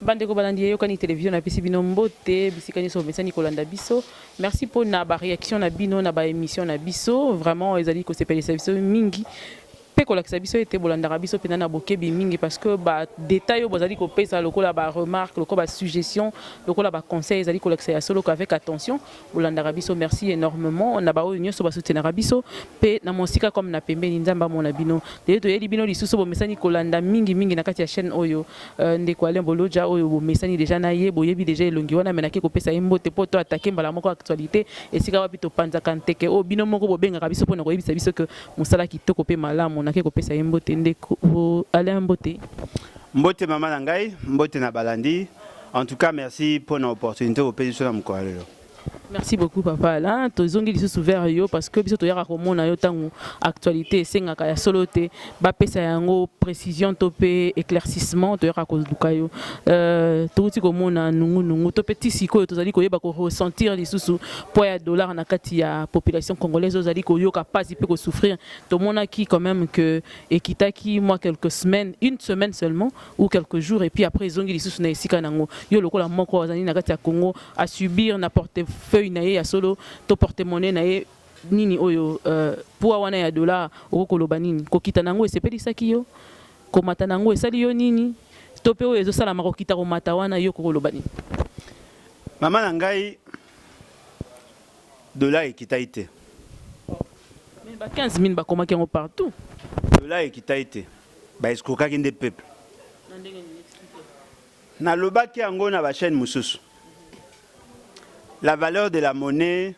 Bandeko balandi yo kani télévision na pesi bino mbote bisikani so mesani kolanda biso. Merci pour na ba réaction na bino na ba émission na biso. Vraiment ezali ko sepeli service mingi. Pe kolakisa biso ete bolandaka biso pena na bokebi mingi parce que ba détail yo bozali ko pesa lokola ba remarque lokola ba suggestion lokola ba conseil ezali kolakisa ya solo avec attention bolandaka biso. Merci énormément na ba oyo nyoso ba soutenir biso pe na mosika comme na pembeni nzamba mona bino de to yeli bino lisusu bo mesani kolanda mingi mingi na kati ya chaîne oyo ndeko ale mboloja oyo bo mesani déjà na ye boyebi déjà elongi wana menaki ko pesa mbote poto attaquer mbala moko actualité esika wapi to panza kanteke o bino moko bo benga biso pona ko yebisa biso que musala kitoko pe malamu na ke ko pesa mbote ndeko ale mbote mbote mama na ngai mbote na balandi. En tout cas merci pour l'opportunité au pays sur la. Merci beaucoup papa là tozongi lisusu vers yo parce que biso to yaka komona yo tango actualité sengaka ya solote ba pesa yango précision topé éclaircissement to yaka ko luka yo touti komona nungu to petit siko tozali ko yeba ko ressentir lisusu poids ya dollar na kati ya population congolaise ozali ko yoka pas peut ko souffrir to mona qui quand même que ekitaki moi quelques semaines une semaine seulement ou quelques jours et puis après zongi lisusu na esika nango yo lokola moko ozali na kati ya Congo à subir n'importe feuille na ye ya solo to porte-monnaie na ye nini oyo pour wana ya dollar okoloba nini kokita nango esepelisaki yo komata nango esali yo nini to pe oyo ezosala makokita komata wana yo kokoloba nini mama na ngai dollar ekita ite mais ba 15 000 bakomaki yango partout dollar ekita ite ba eskrokaki nde peuple na lobaki yango na ba chaîne mususu. La valeur de la monnaie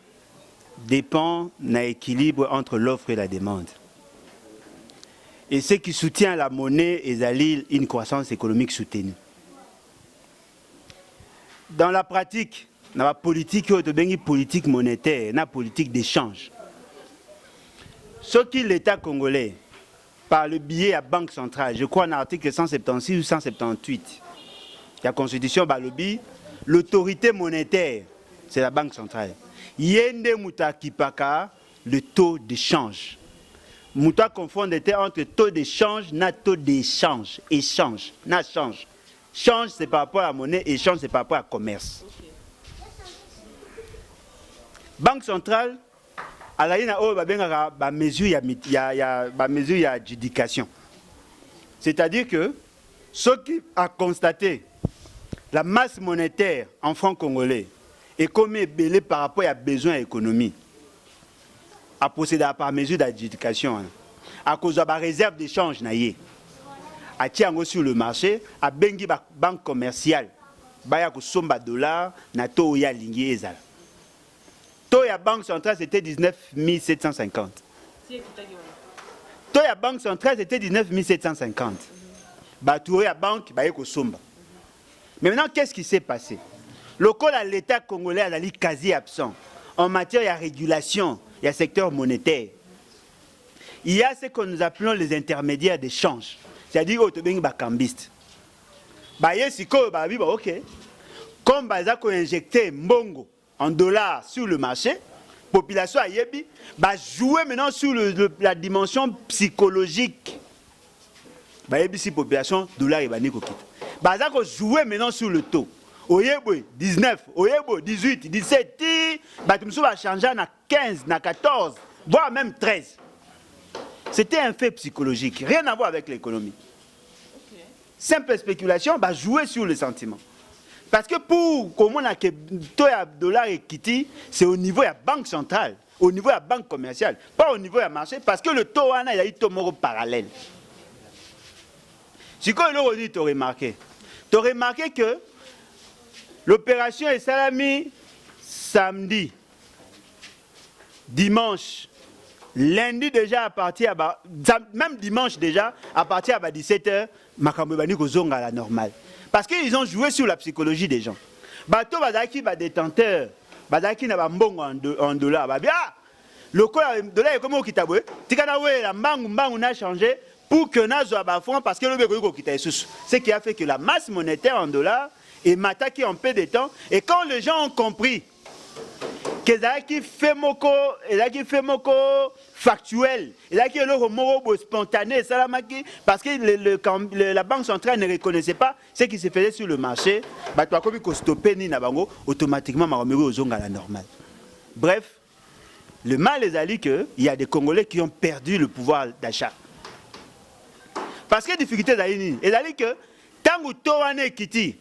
dépend d'un équilibre entre l'offre et la demande. Et ce qui soutient la monnaie est une croissance économique soutenue. Dans la pratique, dans la politique, politique monétaire, la politique d'échange. Ce qui l'État congolais, par le biais à Banque centrale, je crois en article 176 ou 178, la Constitution, par le biais, l'autorité monétaire, c'est la Banque centrale. Yende Mouta Kipaka, le taux d'échange. Mouta confondre entre taux d'échange et taux d'échange. Échange, na change. Change, c'est par rapport à la monnaie, échange, c'est par rapport à commerce. Banque centrale, à la mesure d'adjudication. C'est-à-dire que ce qui a constaté la masse monétaire en francs congolais et comme est belé par rapport à besoin économique, à procéder par mesure d'adjudication, à cause de la réserve d'échange, à tirer sur le marché, à bengi banque commerciale, baya ko somba dollar, na to ya lingé ezala. To ya banque centrale c'était 19 750. To ya banque centrale c'était 19 750. Ba to ya banque baya ko somba. Mais maintenant qu'est-ce qui s'est passé? L'État congolais a quasi absent en matière de régulation et de secteur monétaire. Il y a ce que nous appelons les intermédiaires d'échange, c'est-à-dire les cambistes. Ok. Comme ils ont injecté mbongo en dollars sur le marché, la population a joué maintenant sur la dimension psychologique. Si la population dollar est banni, ils ont joué maintenant sur le taux. Oyebo 19, Oyebo 18, 17, Batumso va changer à 15, à 14, voire même 13. C'était un fait psychologique, rien à voir avec l'économie. Okay. Simple spéculation, va jouer sur le sentiment. Parce que pour comment on a que dollar et kitty, c'est au niveau de la banque centrale, au niveau de la banque commerciale, pas au niveau du marché, parce que le taux il a eu taux parallèle. Si tu as remarqué que l'opération est salami samedi, dimanche, lundi déjà à partir même dimanche déjà à partir de 17h, Makambebani kozonga à la normale. Parce qu'ils ont joué sur la psychologie des gens. Bato badaki ba détenteur, badaki na bambongo en dollars, ba bien le dollar est comme au kitabwe, tikana we la mbangu n'a changé pour que nazo ba franc parce que le beko kita sous. Ce qui a fait que la masse monétaire en dollars et m'attaqué en peu de temps. Et quand les gens ont compris qui fait moko factuel, et qui est le moko spontané, parce que la banque centrale ne reconnaissait pas ce qui se faisait sur le marché, bah toi comme il stoppé ni na bango automatiquement ma remis aux à la normale. Bref, le mal est allé que il y a des Congolais qui ont perdu le pouvoir d'achat. Parce que difficulté d'ailleurs, et d'aller que tant que Toane Kiti,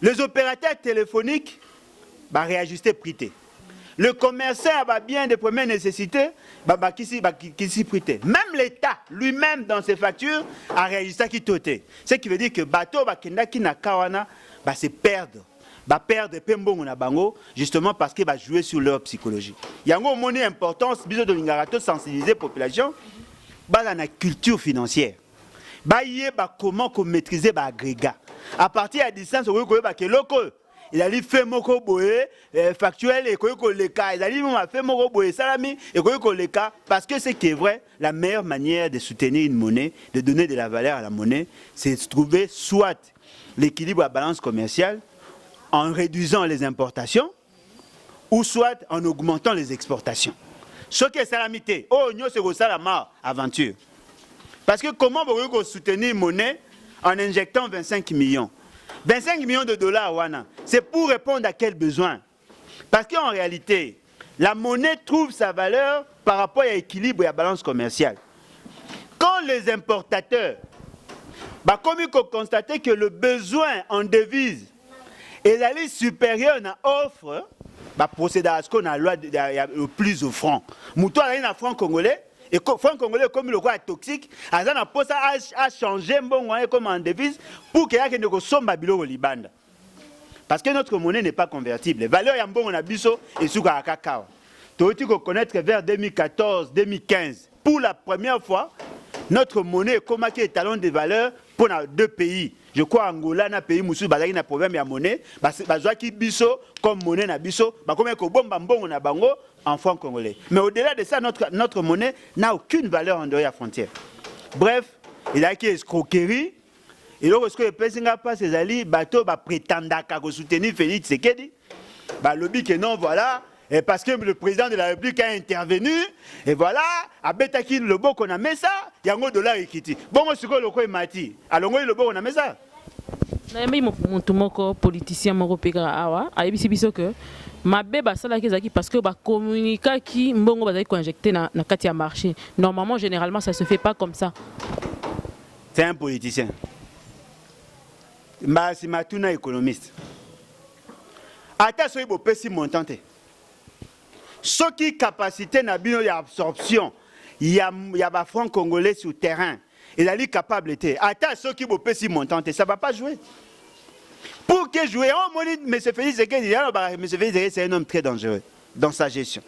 les opérateurs téléphoniques bah réajuster prix. Le commerçant a bien de premières nécessités, qui s'y prêtait. Même l'État lui-même dans ses factures a réajusté qui toté. Ce qui veut dire que bateau qui na kawana c'est perdre. Perdre pembongo na bango justement parce qu'il va jouer sur leur psychologie. Il y a une importance biso de l'ingarato sensibiliser population dans la culture financière. Comment maîtriser l'agrégat. À partir de distance, on va que local. Il a dit fait moko boé factuel et koyoko le cas. Il a dit fait moko boé salami et koyoko le cas parce que c'est qui est vrai, la meilleure manière de soutenir une monnaie, de donner de la valeur à la monnaie, c'est de trouver soit l'équilibre à la balance commerciale en réduisant les importations ou soit en augmentant les exportations. Ce qui est salamité, oh nous c'est salama aventure. Parce que comment vous soutenir une monnaie en injectant 25 millions? 25 millions de dollars, c'est pour répondre à quel besoin? Parce qu'en réalité, la monnaie trouve sa valeur par rapport à l'équilibre et à la balance commerciale. Quand les importateurs, comme ils ont constaté que le besoin en devise est allé supérieur à l'offre, procéder à ce qu'on a le plus offrant. Mouton a un franc congolais. Et le franc congolais, comme le roi toxique, a changé comme en devise pour qu'il y ait une somme au Liban. Parce que notre monnaie n'est pas convertible. Les valeurs yambon a biso et sous à cacao. Tu dois connaître vers 2014-2015. Pour la première fois, notre monnaie est comme un étalon de valeurs pour deux pays. Je crois Angola na pays musu bazaki na problème ya monnaie, bazwa ki biso comme monnaie na biso, comme ko bomba mbongo na bango en franc congolais. Mais au-delà de ça, notre monnaie n'a aucune valeur en dehors de la frontière. Bref, il y a qui escroquerie. Et lorsque le président passe ses alliés, bateau prétendant qu'à soutenir Félix Tshisekedi, lobby que non, voilà. Et parce que le président de la République a intervenu, et voilà, à Betaki le beau qu'on a mis ça, il y a un dollar équité. Bon, on se dit que mati. Alors, le beau on a mis ça. Mon politicien Moropégra Awa, a dit que ma bébé ça qui parce que communiquer qui mbongo va être injecté dans le marché. Normalement, généralement, ça se fait pas comme ça. C'est un politicien. C'est un économiste. Attention, il faut passer montant. Ce qui capacité d'absorption, il y a des francs congolais sur le terrain. Il est capable de. Attends, ceux qui vont payer montant, ça ne va pas jouer. Pour que jouer, M. Félix Tshisekedi, c'est un homme très dangereux dans sa gestion.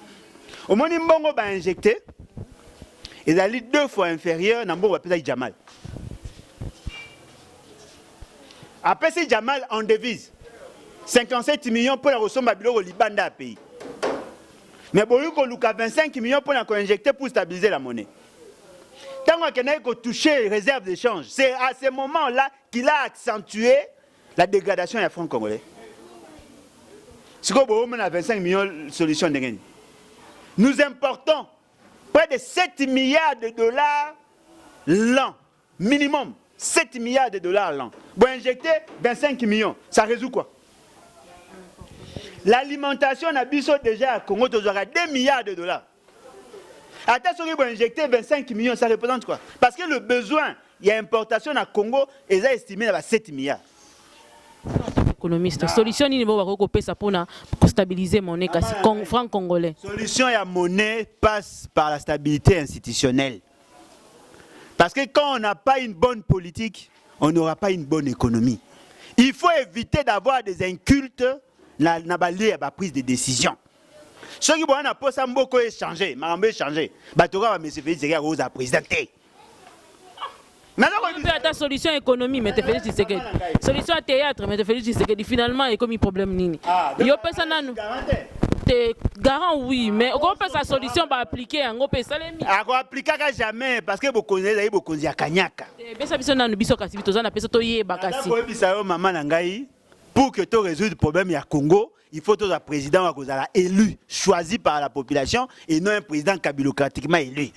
Au moment où Mbongo va injecter, il est 2 fois inférieur à Mbongo va Jamal. Après, c'est Jamal en devise. 57 millions pour la ressource au Liban d'un pays. Mais bon, il y a 25 millions pour injecter pour stabiliser la monnaie. Tant qu'on a touché les réserves d'échange, c'est à ce moment-là qu'il a accentué la dégradation des francs congolais. Si on a 25 millions de solutions, nous importons près de 7 milliards de dollars l'an, minimum 7 milliards de dollars l'an. Pour injecter 25 millions, ça résout quoi? L'alimentation a déjà à Congo, tu auras 2 milliards de dollars. Attention, ils vont injecter 25 millions, ça représente quoi? Parce que le besoin, il y a importation à Congo, ils ont estimé à 7 milliards. Économiste, solution il faut pour stabiliser monnaie franc congolais. Solution à monnaie passe par la stabilité institutionnelle. Parce que quand on n'a pas une bonne politique, on n'aura pas une bonne économie. Il faut éviter d'avoir des incultes na la prise de décision. Ceux qui vont pas ça beaucoup échanger, échanger. Batora va me se faire aux présidenter. Ta solution économie, mais te fais Tshisekedi. Solution à théâtre, mais te fais Tshisekedi. Finalement, il y a comme un problème nini. Yo pesa nanu. Te garant oui, mais on peut sa solution va appliquer en gros ça les mi. A ko appliquer jamais parce que vous connaissez beaucoup ya kanyaka. Besa biso nanu biso kasi bitozana pesa to yeba kasi. Ko bisa yo mama na ngai pour que tu résolves le problème à Congo, il faut que un président élu, choisi par la population, et non un président kabilocratiquement élu.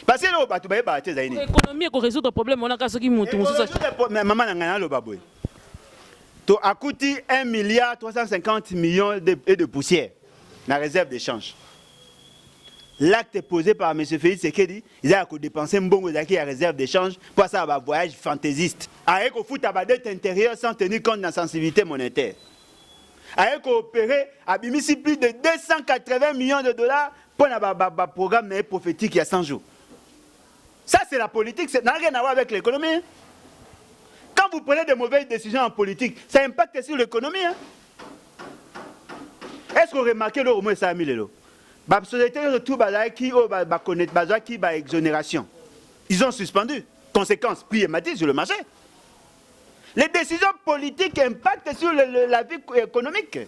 Parce que l'économie pour résoudre le problème, on a qu'à ce qui monte. Maman n'a pas de tu as coûté 1 milliard 350 millions de poussière dans la réserve d'échange. L'acte posé par M. Félix Tshisekedi, il a dépensé un bon de la réserve d'échange pour ça un voyage fantaisiste. Avec au foot à la dette intérieure sans tenir compte de la sensibilité monétaire. Avec opérer à Bimisi plus de 280 millions de dollars pour un programme prophétique il y a 100 jours. Ça c'est la politique, ça n'a rien à voir avec l'économie. Quand vous prenez de mauvaises décisions en politique, ça impacte sur l'économie. Hein? Est-ce que vous remarquez le moins 100 000 euros? La société de tout qui a exonération. Ils ont suspendu. Conséquence, prix et matière sur le marché. Les décisions politiques impactent sur la vie économique.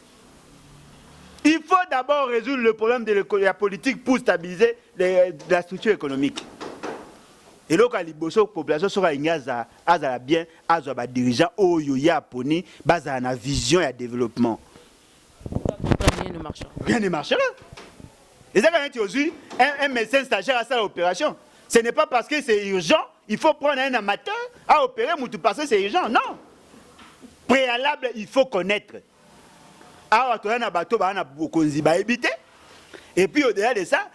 Il faut d'abord résoudre le problème de la politique pour stabiliser la structure économique. Et là, quand la population sera bien, les dirigeants, la vision et le développement. Rien ne marchera. Et ça, quand aujourd'hui, un médecin stagiaire à ça l'opération, ce n'est pas parce que c'est urgent, il faut prendre un amateur à opérer, parce que c'est urgent. Non. Préalable, il faut connaître. Et puis au-delà de ça,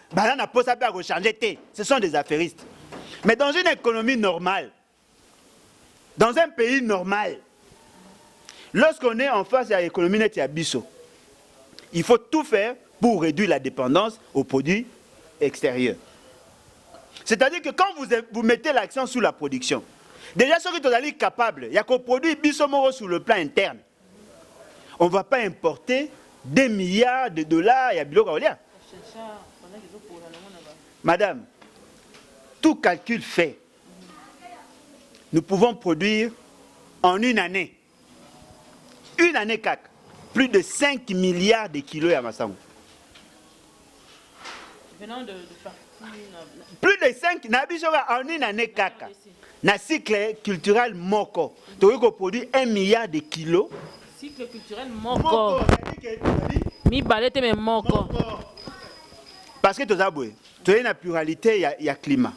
ce sont des affairistes. Mais dans une économie normale, dans un pays normal, lorsqu'on est en face à l'économie nette à Bisso, il faut tout faire pour réduire la dépendance aux produits extérieurs. C'est-à-dire que quand vous mettez l'accent sur la production, déjà ceux qui sont capables, il y a qu'au produit Bissomoro sur le plan interne. On ne va pas importer des milliards de dollars. Il y a Bilo Kaolia. Madame, tout calcul fait, nous pouvons produire en une année, plus de 5 milliards de kilos à Massango. Plus de 5, en une année, kaka. Dans le cycle culturel Moko, tu as produit 1 milliard de kilos. Cycle culturel Moko. Mi balete mais Moko. Parce que tu as une pluralité, il y a climat.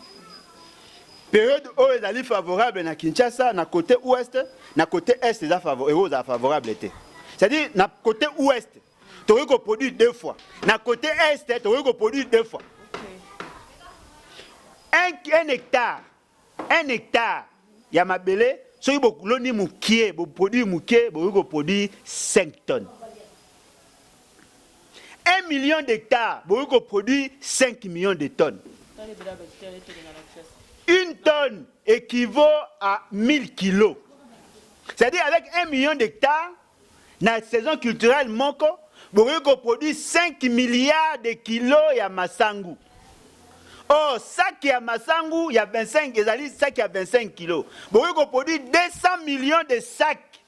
Période où ils sont favorables dans Kinshasa, dans le côté ouest, dans le côté est, ils sont favorables. C'est-à-dire, dans le côté ouest, tu as produit 2 fois. Dans le côté est, tu as produit 2 fois. Un hectare, il y a ma belé, si vous produisez 5 tonnes. 1 million d'hectares, vous produisez 5 millions de tonnes. 1 tonne équivaut à 1000 kilos. C'est-à-dire, avec 1 million d'hectares, dans la saison culturelle Moko, vous produisez 5 milliards de kilos à Massangu. Oh, sac à Massangu, il y a 25, sac à 25 kilos. Vous produisez 200 millions de sacs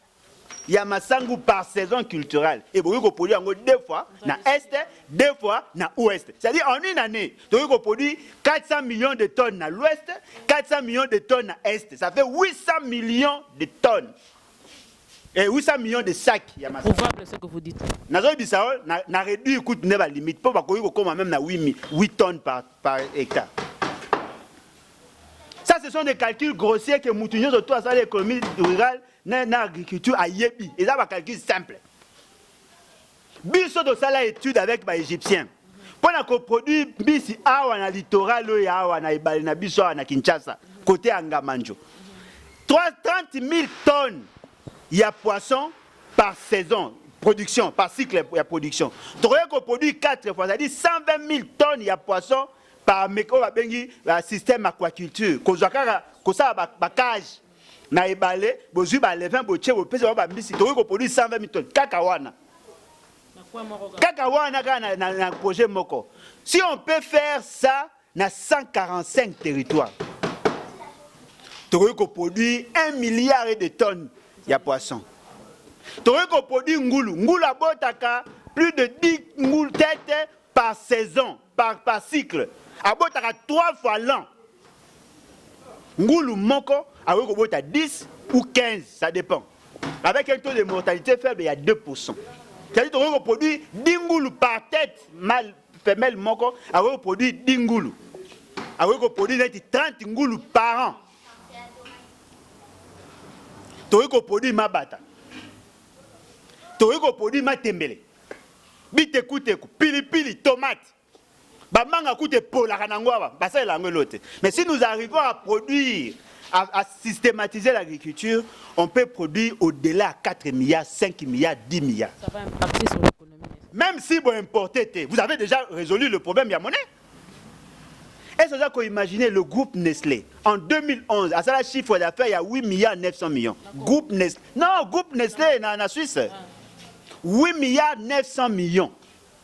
à Massangu par saison culturelle. Et vous produisez 2 fois dans l'Est, 2 fois dans l'Ouest. C'est-à-dire, en une année, vous produisez 400 millions de tonnes dans l'Ouest, 400 millions de tonnes dans l'Est. Ça fait 800 millions de tonnes. Et 800 millions de sacs. Prouvable ce que vous dites. Nous avons réduit le coût de la limite pour que même 8 tonnes par hectare. Ça, ce sont des calculs grossiers que nous avons autour de l'économie rurale, dans l'agriculture à Yébi. Et ça, c'est un calcul simple. Biso de ça, l'étude avec les Égyptiens. Pour qu'on produise bisi awa na littoral, awa na ibali na biso na Kinshasa, côté Angamanjo. 30 000 tonnes. Il y a poisson par saison, production, par cycle de production. Donc, on produit 4 fois, c'est-à-dire 120 000 tonnes, il y a poisson par système aquaculture. Qu'on a cage, na ebalé, bozu ba levain boche bo pesa ba mbisi, donc on produit 120 000 tonnes. Kakawana. Kakawana na projet Moko. Si on peut faire ça dans 145 territoires, donc on produit 1 milliard de tonnes. Il y a poisson. Tu as produit ngoulou. Ngoulou a botaka plus de 10 ngoules têtes par saison, par cycle. A botaka 3 fois l'an. Ngoulou moko a botaka 10 ou 15, ça dépend. avec un taux de mortalité faible, il y a 2%. C'est-à-dire qu'on produit 10 ngoulou par tête, mâle, femelle, moko, on produit 10 ngoulou. On produit 30 ngoulou par an. On produit ma bata. On produit ma tembele. Bite kuteku, pili pili, tomate. Bamanga kute pola kanangwa, basa langue l'autre. Mais si nous arrivons à produire, à systématiser l'agriculture, on peut produire au-delà 4 milliards, 5 milliards, 10 milliards. Ça va impacter sur l'économie. Même si vous importez, vous avez déjà résolu le problème, il y a monnaie. Est-ce que vous imaginez le groupe Nestlé en 2011, à ça, le chiffre d'affaires, il y a 8 milliards 900 millions. Groupe Nestlé. Non, groupe Nestlé en Suisse. 8 milliards 900 millions.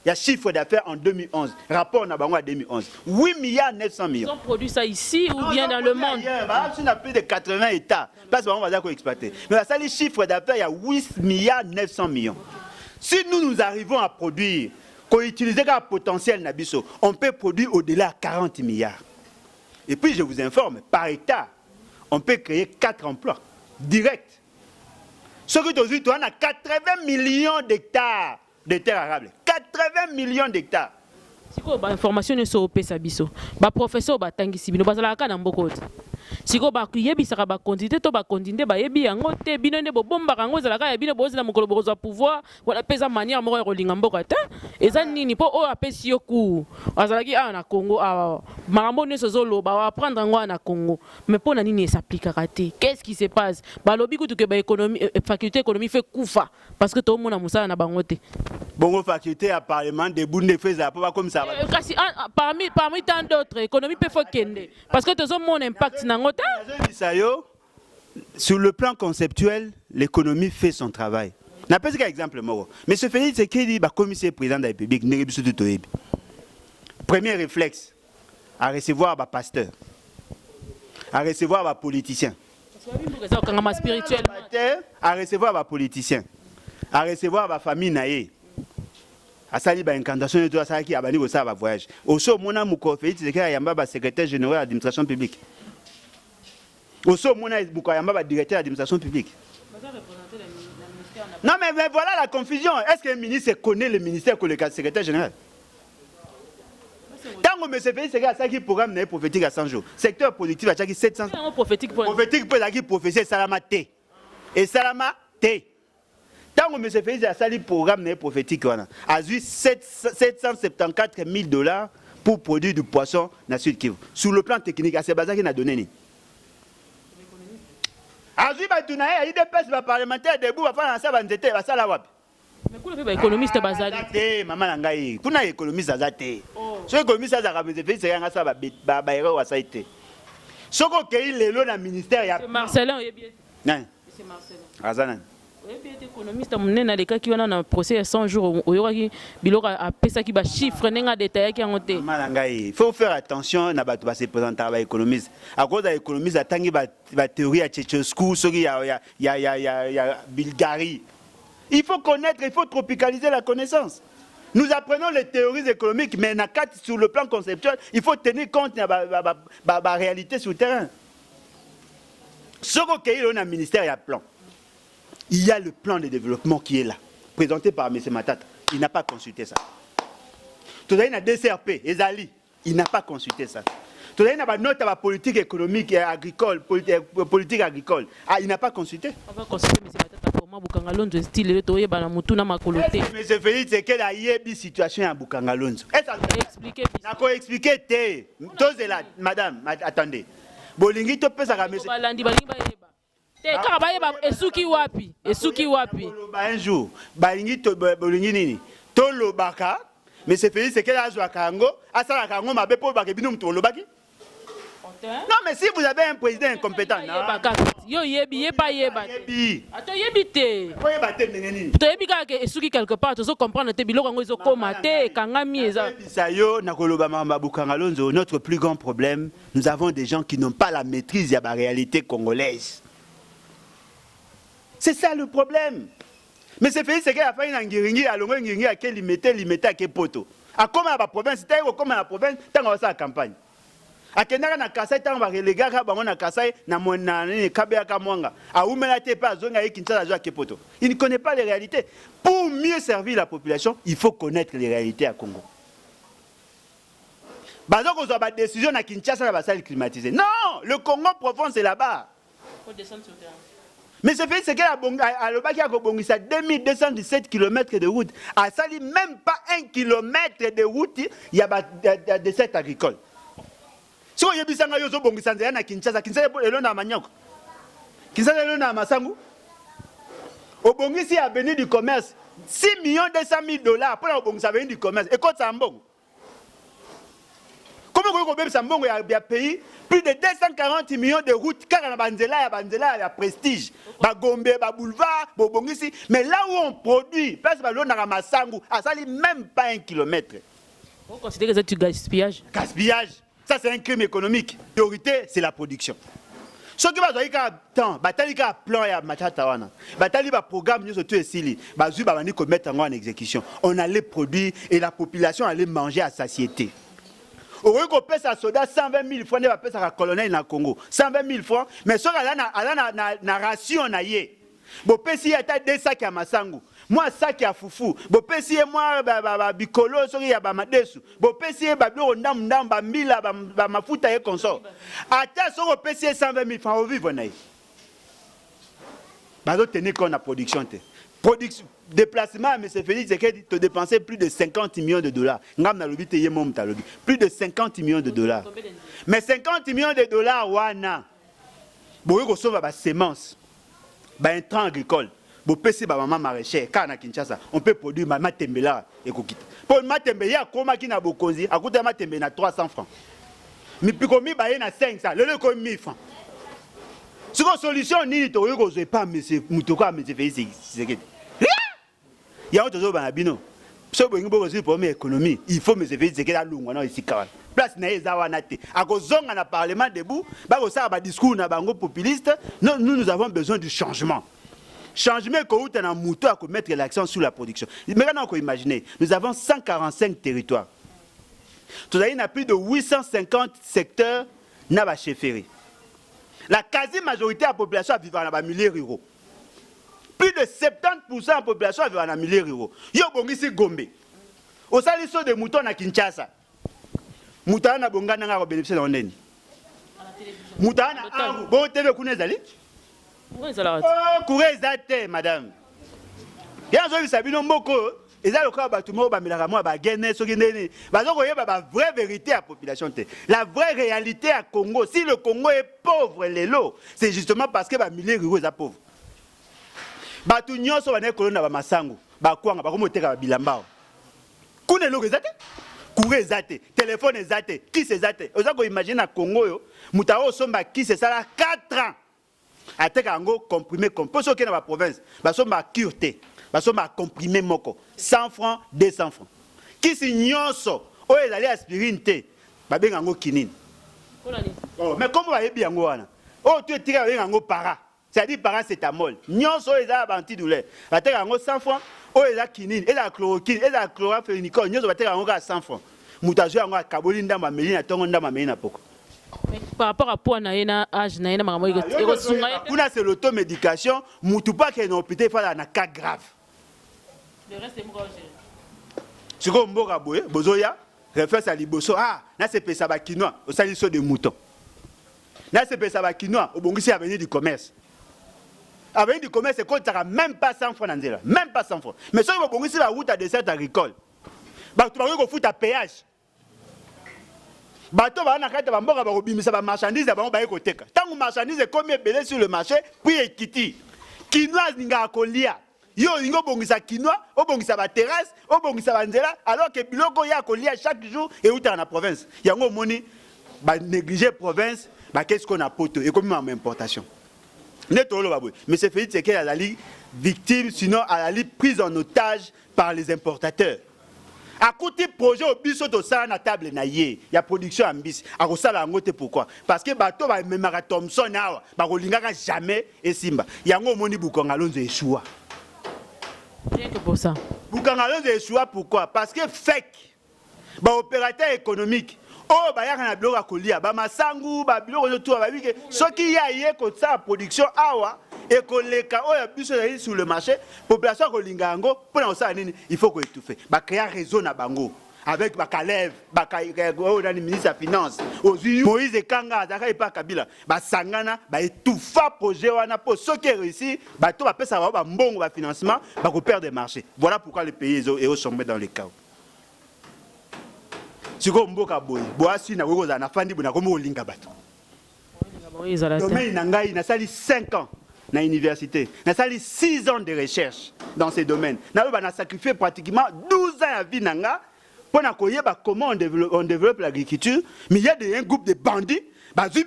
Il y a chiffre d'affaires en 2011. Rapport en 2011. 8 milliards 900 millions. Ils ont produit ça ici ou bien dans le monde? On a plus de 80 États. Parce qu'on va dire qu'on exploiter. Mais ça, les chiffres d'affaires, il y a 8 milliards 900 millions. Si nous arrivons à produire, qu'on utilise le potentiel Nabiso, on peut produire au-delà de 40 milliards. Et puis, je vous informe, par hectare, on peut créer 4 emplois directs. Ce que aujourd'hui, on a 80 millions d'hectares de terres arables. 80 millions d'hectares. Si vous avez information sur le Pesabiso, le professeur Batangisi, vous avez la si vous avez une quantité, vous avez une quantité, vous avez une quantité, vous avez une quantité, vous avez un pouvoir, vous avez une manière de faire des choses. Et ça, vous avez un coup. Vous avez un Congo, vous avez prendre un Congo. Mais pour nous, ça s'applique. Qu'est-ce qui se passe? La faculté économique fait koufa. Parce que tout le monde a moussa na bangote. Bon, faculté à parlement de Boundé fait ça comme ça. Parmi tant d'autres, l'économie peut faire kende. Parce que tout le monde impact na ngote. Sur le plan conceptuel, l'économie fait son travail. N'a pas un exemple moro. Mais ce Félix Tshisekedi, commissaire président de la République, premier réflexe, à recevoir les pasteurs, à recevoir les politiciens. À recevoir les politiciens, à recevoir la famille naïe. À sali ba incantation de toi ça qui a bani au ça va voyage. Au so mona muko Félix Tshisekedi yamba secrétaire général de l'administration publique. Au so mona muko yamba directeur de l'administration publique. Non mais voilà la confusion. Est-ce que le ministre connaît le ministère que le secrétaire général? Tant que M. Félix Tshisekedi a qui programme prophétique à 100 jours. Secteur productif a 700. Prophétique pour la prophétie Salama T. Et Salama T. Tant que M. Félix a sali programme prophétique, a eu 774 000 $ pour produire du poisson dans le Sud Kivu. Sur le plan technique, c'est Bazar qui a donné. A eu des personnes parlementaires debout, va faire un savant d'été, va ça la wap. Mais pour les économistes Bazali. Maman Nangaï, pour les économistes Azate. Ceux économistes Azate, M. Félix a ça va héros à ça été. Ceux qui ont eu les lots dans le ministère, c'est Marcelin, il est bien. Non. C'est Marcelin. Azanan. Économiste a des cas qui ont un procès à 100 jours. Il y a chiffres détaillés qui ont été. Il faut faire attention à se présenter à l'économiste. À cause de l'économiste, il y a la théorie à Tchétchescu, il y a Bulgarie. Il faut connaître, il faut tropicaliser la connaissance. Nous apprenons les théories économiques, mais sur le plan conceptuel, il faut tenir compte de la réalité sur le terrain. Ce qu'il y a dans le ministère, il y a un plan. Il y a le plan de développement qui est là, présenté par M. Matata. Il n'a pas consulté ça. Tout à l'heure, il y a DCRP, Ezali. Il n'a pas consulté ça. Tout à l'heure, il y a une note à la politique économique et agricole, politique agricole. Ah, il n'a pas consulté. On va consulter M. Matata pour moi, Boukangalonzo, style, le toye, Balamutuna, Makolote. M. Félix, c'est quelle a une situation à Boukangalonzo? Est-ce que vous expliquer? Madame, attendez. Bolingi, tu peux ça. Esuki wapi? Esuki wapi? Un jour, balingi to bolingi nini? To lobaka, mais c'est Félix c'est quel âge à Kango? À ça la Kango m'a bepo bakebinum to lobaki? Non mais si vous avez un président incompétent, yo yebi yeba yeba. Ato yebite. Ko yebate nengeni. To yebika ke esuki quelque part, to so comprendre te biloko ngo zo koma te kangami eza. Bisayo na koloba mamba Boukangalonzo, notre plus grand problème, nous avons des gens qui n'ont pas la maîtrise de la réalité congolaise. C'est ça le problème. Mais c'est Félix Tshisekedi a fait une angiringi à longue ngiringi à quel limité à quel poto. À comment la province, c'est comme la province, tant qu'on va la campagne. akendaka na Kasai tant ba relegaka bango na Kasai na mona ni kabeka mwanga aumela te pas zonga yi Kinshasa zo kepoto. Il ne connaît pas les réalités. Pour mieux servir la population, il faut connaître les réalités à Congo. Bazoko zo ba décision na Kinshasa na ba salle climatisée. Non, le Congo profond c'est là-bas. Faut descendre sur le terrain. Mais ce fait, c'est qu'à Lobaki a 2217 km de route. À Sali, même pas 1 km de route, il y a des sites agricoles. Si vous avez vu ça, vous avez vu à Kinshasa, Kinshasa est là dans Maniok. Kinshasa est là dans Massangu. Au Bongisi a venu du commerce. 6 200 000 dollars pour le Bongisi a venu du commerce. Et quand ça bon. Comment vous avez Sambongo il y a payé plus de 240 millions de routes car on a il y a prestige, Gombe, boulevard, Bobongisi. Mais là où on produit, parce que l'on a Massangu, ça n'est même pas 1 kilomètre. Vous considérez que c'est du gaspillage? Gaspillage, ça c'est un crime économique. La priorité, c'est la production. Ce qui va se faire, temps, batali ka plan ya matatawana, batali ba programme nous surtout ici, bazu ba bani ko mettre en exécution. On allait produire et la population allait manger à satiété. Au lieu qu'on paie sa soda 120 000 francs, on va payer sa colonel dans le Congo. 120 000 francs, mais ce qui na ration na ye. Bon, si il y a deux sacs à Massangu, moi sac à foufou. Bon, si moi bicolo, il y a madesu. Bon, si bablo ndam bambila mafuta et consort. Ata so si 120 000 francs au vivre na ye. Bazo tenir qu'on a production. Déplacement, M. Félix, c'est que tu dépenser plus de 50 millions de dollars. Plus de 50 millions de dollars. Mais 50 millions de dollars, wana. Bon, il y a des semences, des intrants agricoles. Bon, PC, maman maraîchère, car na Kinshasa, on peut produire ma tembela et kokita. Pour ma tembela, comment qui n'a bokozi, à côté de ma tembela, 300 francs. Mais puis comme il y a 500, le comme 1000 francs. Si vous solution, ni to yo ko pas monsieur Mutoka, M. Félix, c'est que il y a autre chose dans bino. So bongi boko si pour économie, il faut me faire que la longue na ici kawa. Place na ezawa na te. Akozonga na parlement debout, ba ko sa ba discours na bango populiste. Nous avons besoin du changement. Changement ko uta na muto à mettre l'accent sur la production. Maintenant on peut imaginer, nous avons 145 territoires. Tout à a plus de 850 secteurs na ba chefferie. La quasi-majorité de la population vit dans les milieux ruraux. Plus de 70% de la population vit dans les milieux ruraux. Yo bongisi Gombe. Au saliso de moutons à Kinshasa. Moutons na bonga na ngaro bénéficier dans l'ennemi. Moutons na aru. Bon télé koune zali? Oui, ça la. Oh, courez zate madame. Ya zo bisabino mboko. Et ça, le cas, tout le monde va me la moi, gagner, ce qui n'est pas. La vraie vérité à la population. La vraie réalité à Congo. Si le Congo est pauvre, les lots, c'est justement parce que les milliers de ruraux sont pauvres. Tout le monde est colonne à Massangu. Quoi, à Bilambao. Koune lo zate? Kouré zate. Téléphone zate. Qui c'est zate? Vous avez imaginé à Congo, Moutao somba qui c'est ça là 4 ans. A te kango comprimé comme pour ceux qui dans la province. Somba cureté. Parce qu'on m'a comprimé moko 100 francs 200 francs qui si nyonso o ezali aspirine te ba benga ngo kinini oh mais comment va bien ngo wana oh tu tira benga ngo para c'est-à-dire paracétamol nyonso ezali antidouleur ba te ngo 100 francs o ezali kinini ezali chloroquine ezali chloramphenicol nyonso ba te ngo 100 francs mutazo yango akaboli ndamba melina tongo ndamba melina poko. Par rapport à poids na âge na maman kuna c'est l'automédication mutu pas que no hôpital fa na cas grave. Le reste est mourir. Si vous avez besoin référence à liboso, là c'est pesa ba quinoa, au saliso de mouton. Là c'est pesa ba quinoa, au bongisi avenue du commerce. Avenue du commerce c'est quand même pas 100 francs nanzela, même pas 100 francs. Mais si vous bongisi la route à dessert agricole, bah tu vas go foot à péage. Bato ba na kata ba mboka ba kobimisa ba marchandise ba ba ekoteka. Tant que marchandise est comme belé sur le marché, puis ekiti. Quinoa ninga kolia. Yo ingo bongisa quinoa, o bongisa ba terrasse, o bongisa ba nzela alors que biloko ya kolia chaque jour et outa na province. Yango moni ba négliger province, ba qu'est-ce qu'on a poto et comme en importation. Netolo babwe. Mais c'est fait c'est qu'elle a la victime sinon à la prise en otage par les importateurs. À côté projet au biso to ça na table na yé, il y a production en bis. À ko sala ngote pourquoi? Parce que bato ba memara Thomson awa, ba ko lingaka jamais et simba. Yango moni bukonga lonzo échoua. Rien que pour ça. Bukangalo de choix pourquoi? Parce que fake. Bah opérateur économique, Oh, bah, y'a un biloko à colia, bah, ma sangu, bah, biloko de tout, bah, oui, ce qui y a hier, comme ça, production, awa, et que les cas, oh, y'a plus sur le marché, population, ko lingango, pour ça, il faut qu'on étouffe. Bah, créer un réseau na bango. Avec Bakalev, le ministre des Finances, Moïse Kanga, Zaka et Kabila, Sangana, étouffa projet, pour ceux qui réussissent, tout va faire ça, un bon financement, pour perdre des marchés. Voilà pourquoi les pays sont dans le chaos. Si vous avez un 5 ans dans l'université, il a 6 ans de recherche dans ces domaines. Il a sacrifié pratiquement 12 ans à vie. Comment on développe l'agriculture, mais il y a un groupe de bandits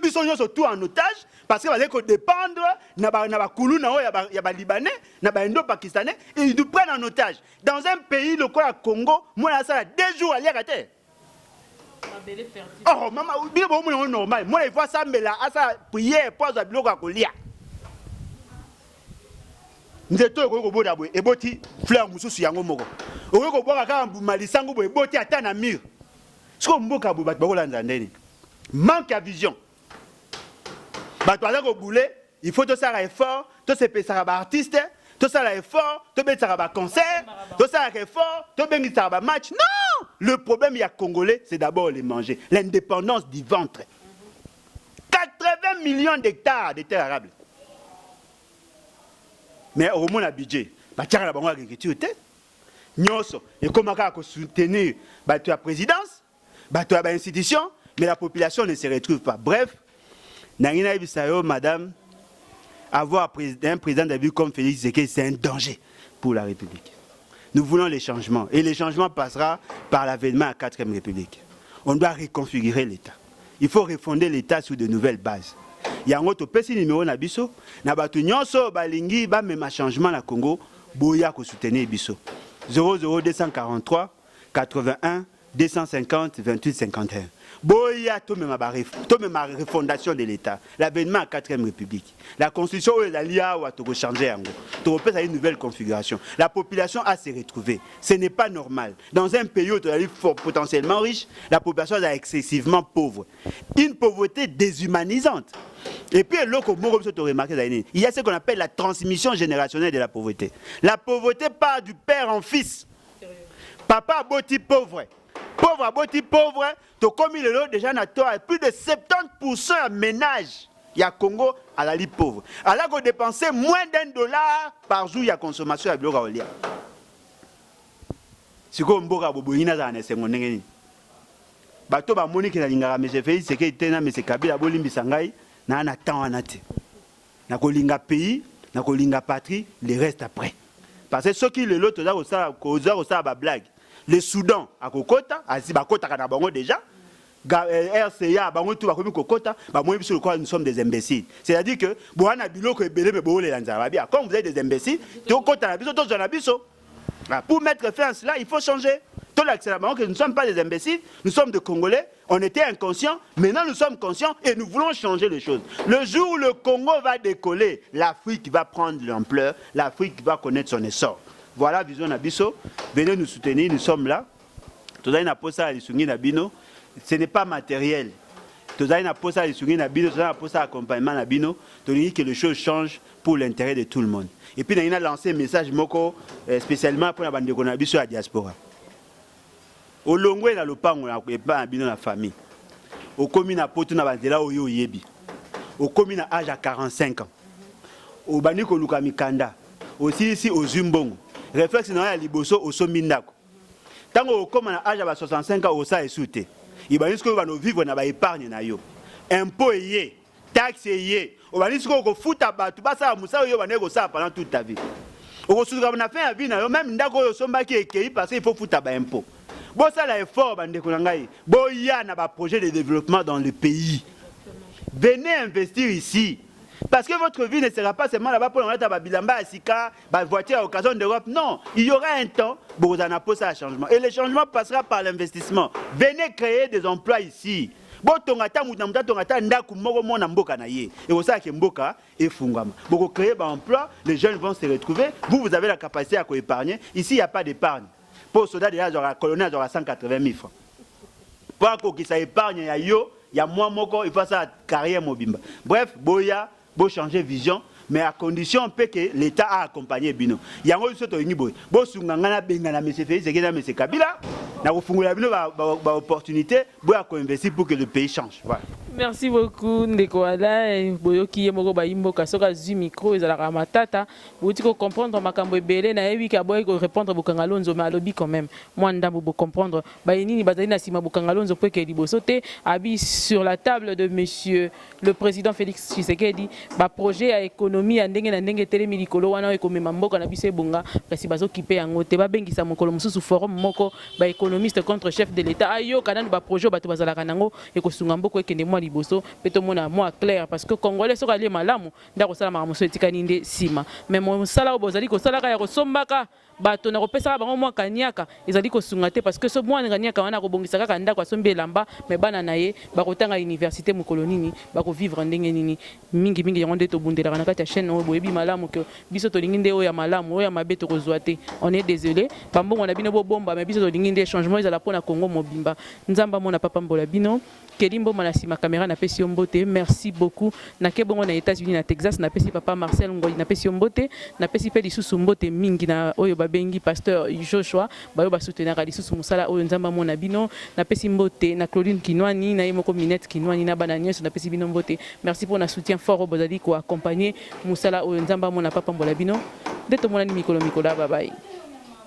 qui sont surtout en otage parce qu'ils vont dépendre de les Libanais, des Indo-Pakistanais, et ils nous prennent en otage. Dans un pays, le Congo, moi, ça a 2 jours à l'hier. Oh, maman, c'est normal. Moi, il faut ça, mais là, ça prière, pose à bloc à colia. Nous sommes tous les gens et boti fleur mususu yango moko. Oyo ko boka ka malisango bo boti ata na mur. Siko mboka bo bat bakolanda ndeni. Manque à vision. Bato ala ko boule, il faut to sara effort, to se pesa ba artiste, to sara effort, to betsa ba concert, to sara effort, to bengi ba match. Non! Le problème il y a congolais, c'est d'abord les manger, l'indépendance du ventre. 80 millions d'hectares de terres arables. Mais au moins, le budget, la banque agriculture, et comment soutenir la présidence, l'institution, mais la population ne se retrouve pas. Bref, madame, avoir un président de la République comme Félix Tshisekedi, c'est un danger pour la République. Nous voulons les changements, et les changements passera par l'avènement à la 4e République. On doit reconfigurer l'État. Il faut refonder l'État sur de nouvelles bases. Il y a un autre petit numéro na biso na batu nyonso balingi ba mema changement na Congo boya ko soutenir biso 00243 81 250 28 51 boya to mema refondation de l'État, l'avènement à 4e République, la constitution est l'alia ou to changer yango to peut une nouvelle configuration. La population a se retrouver, ce n'est pas normal dans un pays où tu fort potentiellement riche, la population est excessivement pauvre, une pauvreté déshumanisante. Et puis, il y a ce qu'on appelle la transmission générationnelle de la pauvreté. La pauvreté part du père en fils. Papa a boti pauvre. Pauvre a boti pauvre. Tu comme il est déjà plus de 70% de ménages. Il y a Congo à la lit pauvre. Alors qu'on dépense moins $1 par jour, il y a consommation à Bloraolia. Si vous avez bato ba moni ki na lingara mais fait c'est que tena mais c'est Kabila bolimbi sangai na na temps anate na kolinga pays na kolinga patrie les reste après parce que ceux qui le lot za ko ça ba blague le Soudan à kokota asi ba kota kana bango déjà RCA bango tout ba komi kokota ba moi biso quoi nous sommes des imbéciles, c'est-à-dire que boana biloko ebele me bo le lanza bien comme vous êtes des imbéciles to kota na biso to na biso pour mettre fin à cela il faut changer. Que nous ne sommes pas des imbéciles, nous sommes des Congolais, on était inconscients, maintenant nous sommes conscients et nous voulons changer les choses. Le jour où le Congo va décoller, l'Afrique va prendre l'ampleur, l'Afrique va connaître son essor. Voilà, Vision Nabiso, venez nous soutenir, nous sommes là. Ce n'est pas matériel. Que les choses changent pour l'intérêt de tout le monde. Et puis, on a lancé un message spécialement pour la diaspora. Au longwe na lopango na pas bino na famille. Au komi na poto na bandela oyo yebi. Au komi na âge à 45 ans. Au bani ko luka mikanda. Aussi ici au Zumbongo. Réflexe na ya liboso au somindako. Tango au koma na âge à 65 ans au sa esute. Ibani ko bano vivre na ba épargne na yo. Impôt yé, taxe yé. Au bani ko futa batu basa musa yo bane ko ça pendant toute ta vie. Au soudra na fin à vie na yo même ndako yo somba ki ekei parce qu'il faut futa ba impôt. Bon, ça l'effort, bon, il y a un projet de développement dans le pays. Venez investir ici. Parce que votre vie ne sera pas seulement là-bas pour la bilamba, asika, voiture à occasion d'Europe. Non, il y aura un temps pour vous en apposer un changement. Et le changement passera par l'investissement. Venez créer des emplois ici. Bon, tongata ndaku moko mona mboka na ye. Et au ça que mboka et fungama. Pour créer un emploi, les jeunes vont se retrouver. Vous avez la capacité à épargner. Ici, il n'y a pas d'épargne. Pour soldat déjà, la colonel aura 180 000 francs. Pas que ça épargne ya yo, ya moi moko il faut ça carrière mobimba. Bref, boya, bo changer vision. Mais à condition que l'État a accompagné Bino. Il y a un autre boy. Bo sungangana bengana monsieur Félix Sekeda monsieur Kabila. Na kufungula Bino ba opportunité bo ya investir pour que le pays change. Voilà. Merci beaucoup ndeko Alain boyoki ye moko bayimboka soka zu micro ezalaka matata boti ko comprendre makambo ebele na yebi ka boy ko répondre bokanga lonzo mais alobi quand même moi ndambo bo comprendre bayinini bazali na sima bokanga lonzo pe ke liboso te abi sur la table de monsieur le président Félix Tshisekedi ba projet ya économie ya ndenge na ndenge telemi likolo wana ekomema mboka na biso ebonga kasi bazokipe yango te babengisa mokolo mosusu forum moko ba économiste contre chef de l'État ayo kana ba projet bato bazalaka nango ekosunga mboko ekende moi liboso peto mona moi clair parce que congolais soka le malamu ndako sala maramoso etikani nde sima mais mon sala obozali ko sala ka ya kosombaka bato na kopesa bango mwa kanyaka ezali kosunga te parce que so mwa kanyaka wana kobongisa kaka ndako asombe lamba mais bana na ye bakotanga université mokolo nini bako vivre ndenge nini mingi mingi yango nde tobundelaka na kati ya chaîne oyo boyebi malamu ke biso tolingi nde oyo ya malamu oyo ya mabe tokozwa te on est désolé bambongo na bino bobomba mais biso tolingi nde changement ezala pona Congo mobimba nzamba mona papa mbola bino Kelimbo Manasima caméra na pesi mbote merci beaucoup na kebongo na États-Unis na Texas na pesi papa Marcel Ngoyi na pesi mbote na pesi pe lisusu mbote mingi na oyo babengi pasteur Joshua bayo ba soutenir lisusu musala oyo nzamba mona bino na pesi mbote na Claudine Kinwani na yemoko Minette Kinwani na bana nyonso na pesi bino mbote merci pour na soutien fort au bozali ko accompagner musala oyo nzamba mona papa mbola bino ndeto mona ni mikolo bye bye.